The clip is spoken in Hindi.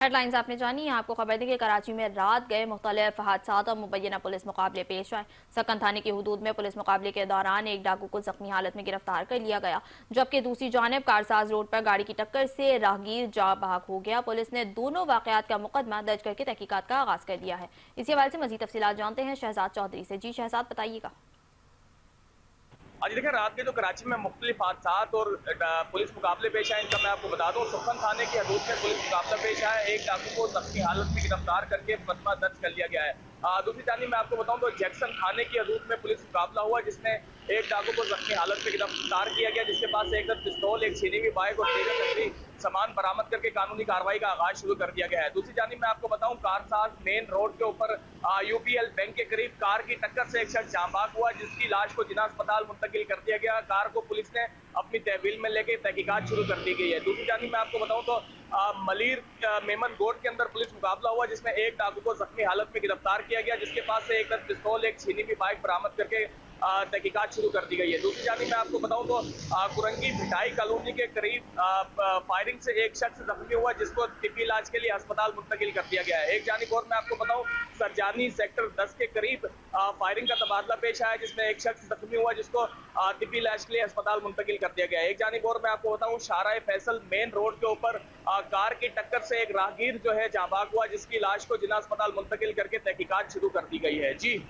हेडलाइंस आपने जानी। आपको खबर दी कि कराची में रात गए मुख्तलिफ हादसात और मुबैना पुलिस मुकाबले पेश आए। सकन थाने की हदूद में पुलिस मुकाबले के दौरान एक डाकू को जख्मी हालत में गिरफ्तार कर लिया गया, जबकि दूसरी जानब कारसाज रोड पर गाड़ी की टक्कर से राहगीर जा बहक हो गया। पुलिस ने दोनों वाकयात का मुकदमा दर्ज करके तहकीकात का आगाज कर दिया है। इसी हवाले से मजीद तफसीलात जानते हैं शहजाद चौधरी से। जी शहजाद, बताइएगा। आज देखिए, रात के जो कराची में मुख्तलिफ हादसात और पुलिस मुकाबले पेश आए, इनका मैं आपको बता दूं। सुखन थाने की हदूद में पुलिस मुकाबला पेश आया। एक डाकू को जख्मी हालत में गिरफ्तार करके मुकदमा दर्ज कर लिया गया है। दूसरी जानब मैं आपको बताऊं तो जैक्सन थाने की हदूद में पुलिस मुकाबला हुआ, जिसमें एक डाकू को जख्मी हालत में गिरफ्तार किया गया, जिसके पास एक पिस्तौल, एक छीनी हुई बाइक और 13 नकली सामान बरामद करके कानूनी कार्रवाई का आगाज शुरू कर दिया गया है। दूसरी जानब मैं आपको बताऊं, कारसाज मेन रोड के ऊपर यूपीएल बैंक के करीब कार की टक्कर से एक शख्स जाँ बाग हुआ, जिसकी लाश को जिना अस्पताल मुंतकिल कर दिया गया। कार को पुलिस ने अपनी तहवील में लेके तहकीकात शुरू कर दी गई है। दूसरी जानब मैं आपको बताऊं तो मलिर मेमन गोट के अंदर पुलिस मुकाबला हुआ, जिसमें एक डाकू को जख्मी हालत में गिरफ्तार किया गया, जिसके पास से एक पिस्तौल, एक छीनी हुई बाइक बरामद करके तहकीकात शुरू कर दी गई है। दूसरी जानब मैं आपको बताऊं तो कुरंगी भिटाई कॉलोनी के करीब फायरिंग से एक शख्स जख्मी हुआ, जिसको तिब्बी इलाज के लिए अस्पताल मुंतकिल कर दिया गया है। एक जानब और मैं आपको बताऊं, सरजानी सेक्टर 10 के करीब फायरिंग का तबादला पेश आया, जिसमें एक शख्स जख्मी हुआ, जिसको तिब्बी इलाज के लिए अस्पताल मुंतकिल कर दिया गया है। एक जानब और मैं आपको बताऊं, शाहराह फैसल मेन रोड के ऊपर कार की टक्कर से एक राहगीर जो है जाँ बाग हुआ, जिसकी लाश को जिना अस्पताल मुंतकिल करके तहकीकात शुरू कर दी गई है। जी।